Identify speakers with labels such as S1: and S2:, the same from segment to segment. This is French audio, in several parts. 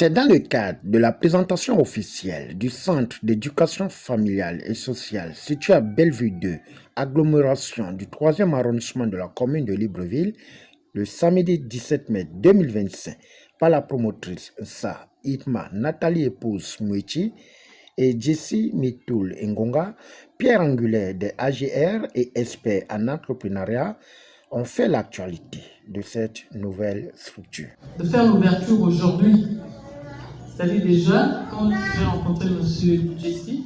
S1: C'est dans le cadre de la présentation officielle du Centre d'éducation familiale et sociale situé à Bellevue 2, agglomération du 3e arrondissement de la commune de Libreville, le samedi 17 mai 2025, par la promotrice Sa Itma Nathalie Épouse Mouichi et Jessie Mitoul Ngonga, pierre angulaire des AGR et experts en entrepreneuriat, ont fait l'actualité de cette nouvelle structure.
S2: De faire l'ouverture aujourd'hui, c'est-à-dire déjà, quand j'ai rencontré M. Jessie,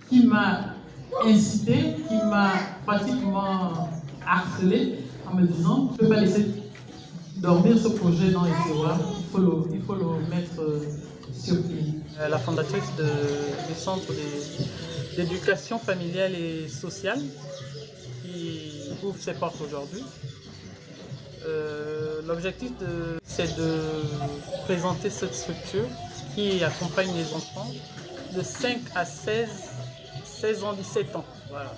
S2: qui m'a incité, qui m'a pratiquement harcelé en me disant « Je ne peux pas laisser dormir ce projet dans les tiroirs, il faut le mettre sur pied ». La fondatrice du centre d'éducation familiale et sociale qui ouvre ses portes aujourd'hui. L'objectif, c'est de présenter cette structure qui accompagne les enfants de 5 à 16 ans, 17 ans. Voilà.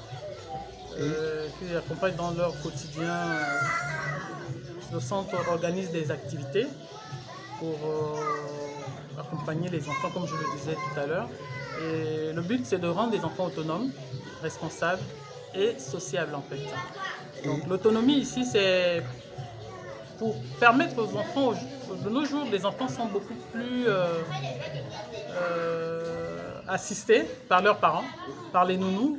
S2: Qui accompagne dans leur quotidien. Le centre organise des activités pour accompagner les enfants, comme je le disais tout à l'heure. Et le but, c'est de rendre les enfants autonomes, responsables et sociables en fait. Donc l'autonomie ici, c'est pour permettre aux enfants, de nos jours, les enfants sont beaucoup plus assistés par leurs parents, par les nounous.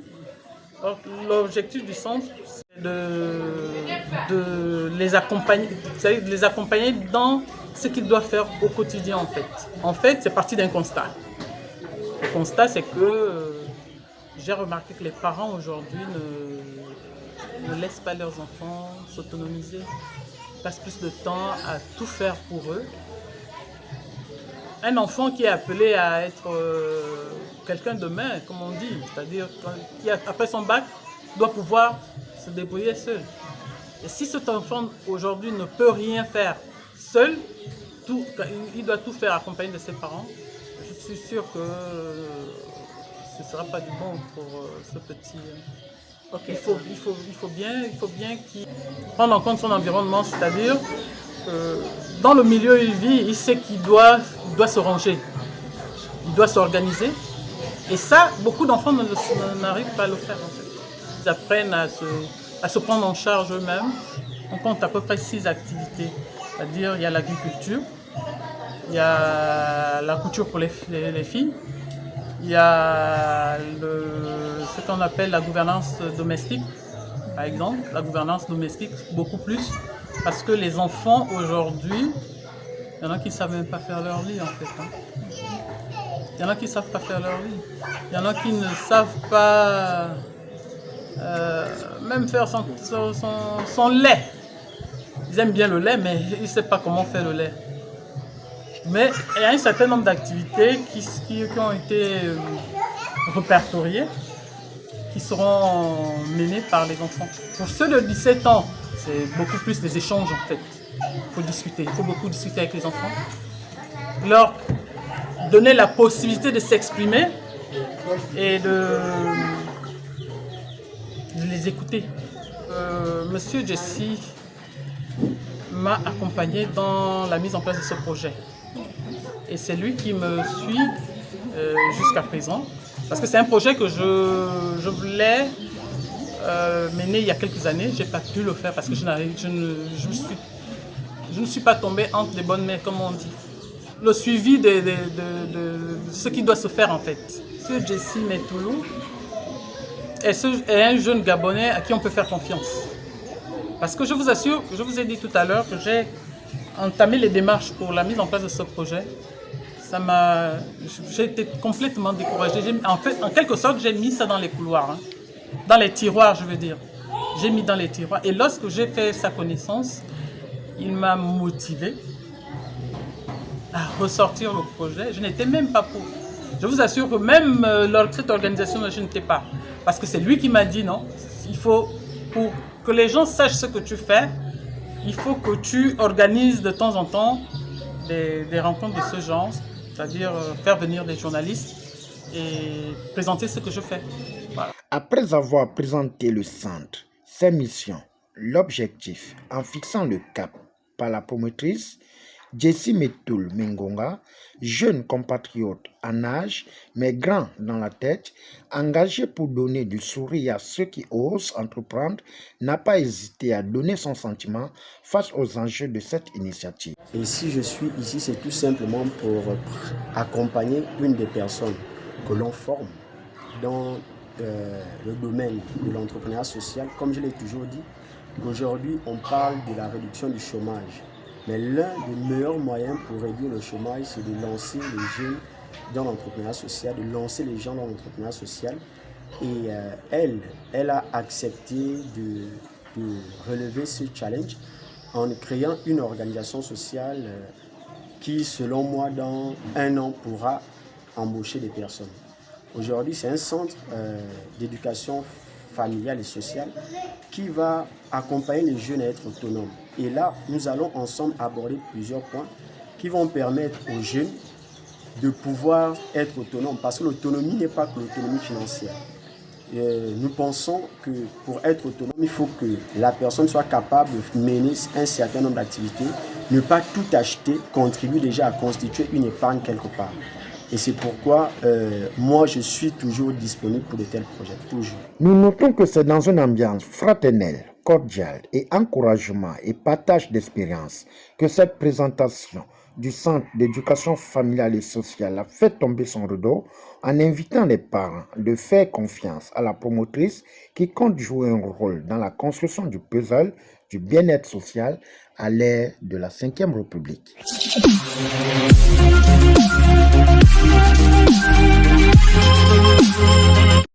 S2: L'objectif du centre, c'est de les accompagner, c'est-à-dire de les accompagner dans ce qu'ils doivent faire au quotidien en fait. En fait, c'est parti d'un constat. Le constat, c'est que j'ai remarqué que les parents aujourd'hui ne laissent pas leurs enfants s'autonomiser, passent plus de temps à tout faire pour eux. Un enfant qui est appelé à être quelqu'un de main, comme on dit, c'est-à-dire qui après son bac doit pouvoir se débrouiller seul. Et si cet enfant aujourd'hui ne peut rien faire seul, il doit tout faire accompagné de ses parents, je suis sûr que ce ne sera pas du bon pour ce petit. Okay. Il faut bien qu'il prenne en compte son environnement, c'est-à-dire dans le milieu où il vit, il sait qu'il doit se ranger, il doit s'organiser. Et ça, beaucoup d'enfants n'arrivent pas à le faire en fait. Ils apprennent à se prendre en charge eux-mêmes. On compte à peu près 6 activités, c'est-à-dire il y a l'agriculture, il y a la couture pour les filles, il y a ce qu'on appelle la gouvernance domestique, par exemple. La gouvernance domestique, beaucoup plus, parce que les enfants aujourd'hui, il y en a qui ne savent même pas faire leur lit en fait. Il y en a qui ne savent pas faire leur lit. Il y en a qui ne savent pas même faire son lait. Ils aiment bien le lait, mais ils ne savent pas comment faire le lait. Mais il y a un certain nombre d'activités qui ont été répertoriées, qui seront menées par les enfants. Pour ceux de 17 ans, c'est beaucoup plus des échanges en fait. Il faut discuter, il faut beaucoup discuter avec les enfants. Leur donner la possibilité de s'exprimer et de les écouter. Monsieur Jessie m'a accompagné dans la mise en place de ce projet. Et c'est lui qui me suit jusqu'à présent. Parce que c'est un projet que je voulais mener il y a quelques années. Je n'ai pas pu le faire parce que je ne suis pas tombée entre les bonnes mains, comme on dit. Le suivi de ce qui doit se faire en fait. Ce Jessie Mitoul est un jeune Gabonais à qui on peut faire confiance. Parce que je vous assure, je vous ai dit tout à l'heure que j'ai entamé les démarches pour la mise en place de ce projet. J'ai été complètement découragée. En fait, en quelque sorte, j'ai mis ça dans les couloirs, dans les tiroirs, je veux dire. J'ai mis dans les tiroirs. Et lorsque j'ai fait sa connaissance, il m'a motivé à ressortir le projet. Je n'étais même pas pour. Je vous assure que même lors de cette organisation, je n'étais pas. Parce que c'est lui qui m'a dit non, il faut, pour que les gens sachent ce que tu fais, il faut que tu organises de temps en temps des rencontres de ce genre, c'est-à-dire faire venir des journalistes et présenter ce que je fais. Voilà.
S1: Après avoir présenté le centre, ses missions, l'objectif, en fixant le cap par la promotrice, Jessie Metoul Mengonga, jeune compatriote en âge, mais grand dans la tête, engagé pour donner du sourire à ceux qui osent entreprendre, n'a pas hésité à donner son sentiment face aux enjeux de cette initiative.
S3: Et si je suis ici, c'est tout simplement pour accompagner une des personnes que l'on forme dans le domaine de l'entrepreneuriat social. Comme je l'ai toujours dit, aujourd'hui on parle de la réduction du chômage. Mais l'un des meilleurs moyens pour réduire le chômage, c'est de lancer les jeunes dans l'entrepreneuriat social, de lancer les gens dans l'entrepreneuriat social. Et elle a accepté de relever ce challenge en créant une organisation sociale qui, selon moi, dans 1 an, pourra embaucher des personnes. Aujourd'hui, c'est un centre d'éducation familiale et sociale qui va accompagner les jeunes à être autonomes. Et là, nous allons ensemble aborder plusieurs points qui vont permettre aux jeunes de pouvoir être autonomes. Parce que l'autonomie n'est pas que l'autonomie financière. Nous pensons que pour être autonome, il faut que la personne soit capable de mener un certain nombre d'activités, ne pas tout acheter, contribuer déjà à constituer une épargne quelque part. Et c'est pourquoi moi, je suis toujours disponible pour de tels projets, toujours.
S1: Nous notons que c'est dans une ambiance fraternelle, cordiale et encouragement et partage d'expérience que cette présentation du Centre d'éducation familiale et sociale a fait tomber son rideau en invitant les parents de faire confiance à la promotrice qui compte jouer un rôle dans la construction du puzzle du bien-être social à l'ère de la 5e République.